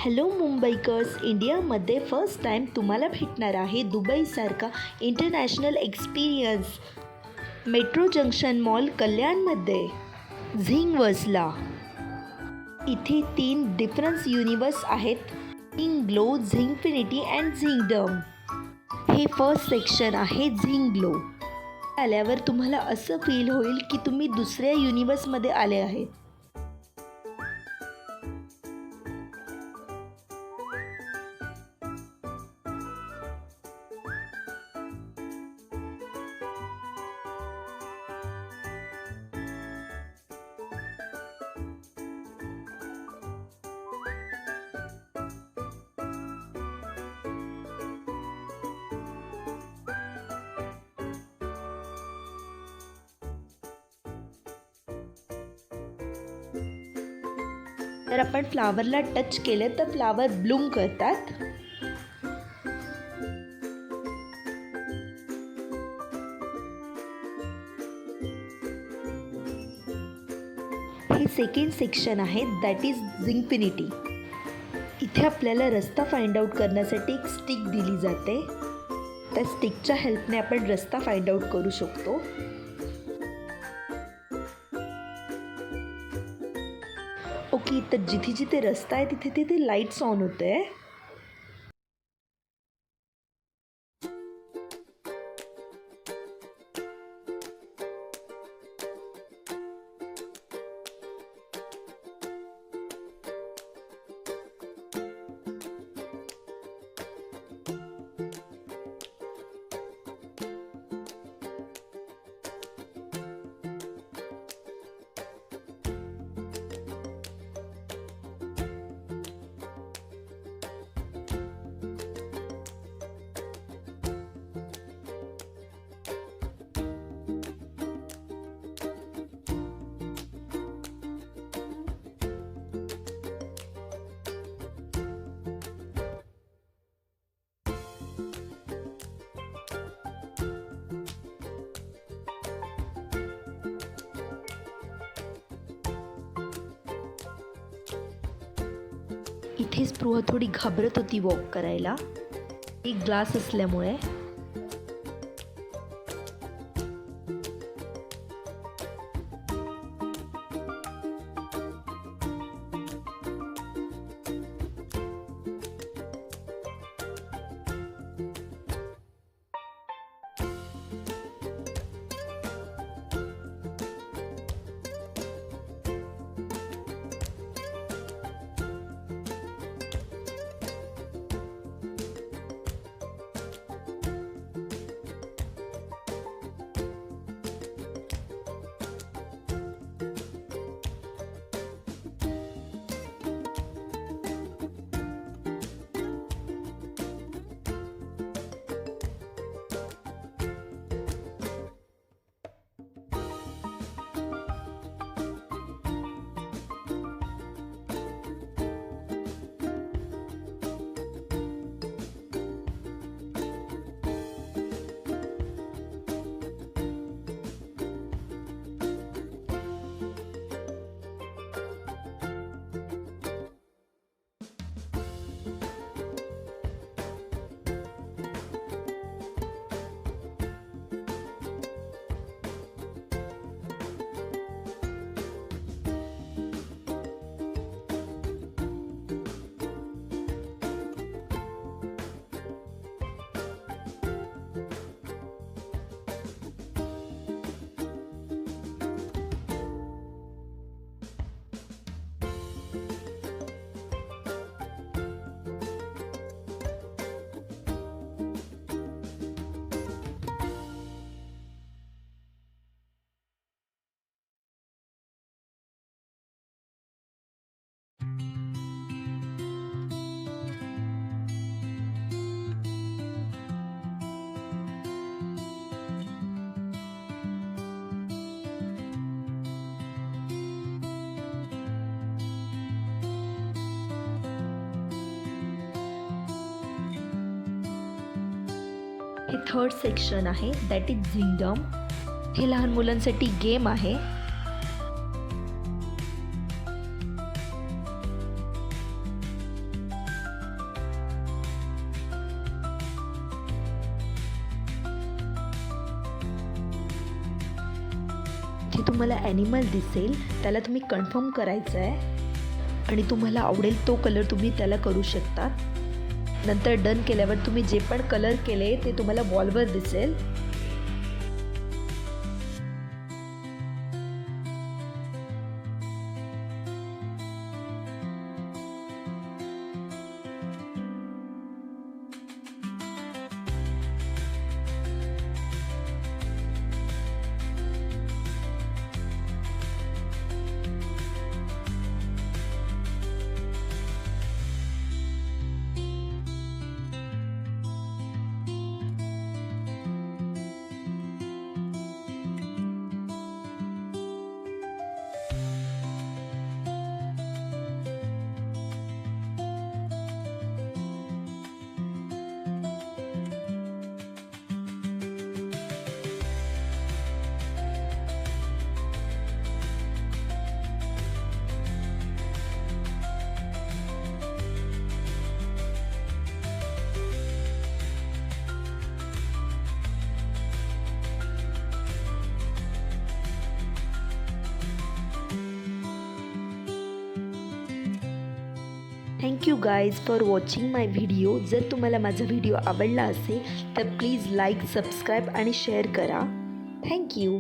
Hello Mumbaikars, इंडियामध्ये first time तुम्हाला भेटणार आहे दुबईसारखा international experience. Metro Junction Mall कल्याणमध्ये झिंग वसला. इथे 3 डिफरन्स युनिवर्स आहेत, झिंग ग्लो, झिंगफिनिटी अँड झिंगडम. हे फर्स्ट सेक्शन आहे झिंग ग्लो. आल्यावर तुम्हाला असं फील होईल की तुम्ही दुसऱ्या युनिवर्समध्ये आले आहेत. तर आपण फ्लावरला टच केलं तर फ्लावर ब्लूम करतात. हे सेकंड सेक्शन आहे, दॅट इज झिंगफिनिटी. इथे आपल्याला रस्ता फाइंड आउट करण्यासाठी एक स्टिक दिली जाते. त्या स्टिकच्या हेल्पने आपण रस्ता फाइंड आउट करू शकतो. ओके, तर जिथे जिथे रस्ता आहे तिथे तिथे लाईट्स ऑन होते. इथे स्पृहा थोडी घाबरत होती वॉक करायला, एक ग्लास असल्यामुळे. हे थर्ड सेक्शन आहे, दॅट इज झिंगडम. हे लहान मुलांसाठी गेम आहे. जिथे तुम्हाला ॲनिमल दिसेल त्याला तुम्ही कन्फर्म करायचं आहे आणि तुम्हाला आवडेल तो कलर तुम्ही त्याला करू शकता. नंतर डन केल्यावर तुम्ही जे पण कलर केले ते तुम्हाला वॉलवर दिसेल. Thank you guys for watching my video. जर तुम्हाला माझा व्हिडिओ आवडला असेल तर प्लीज लाईक, सबस्क्राईब आणि शेअर करा. थँक्यू.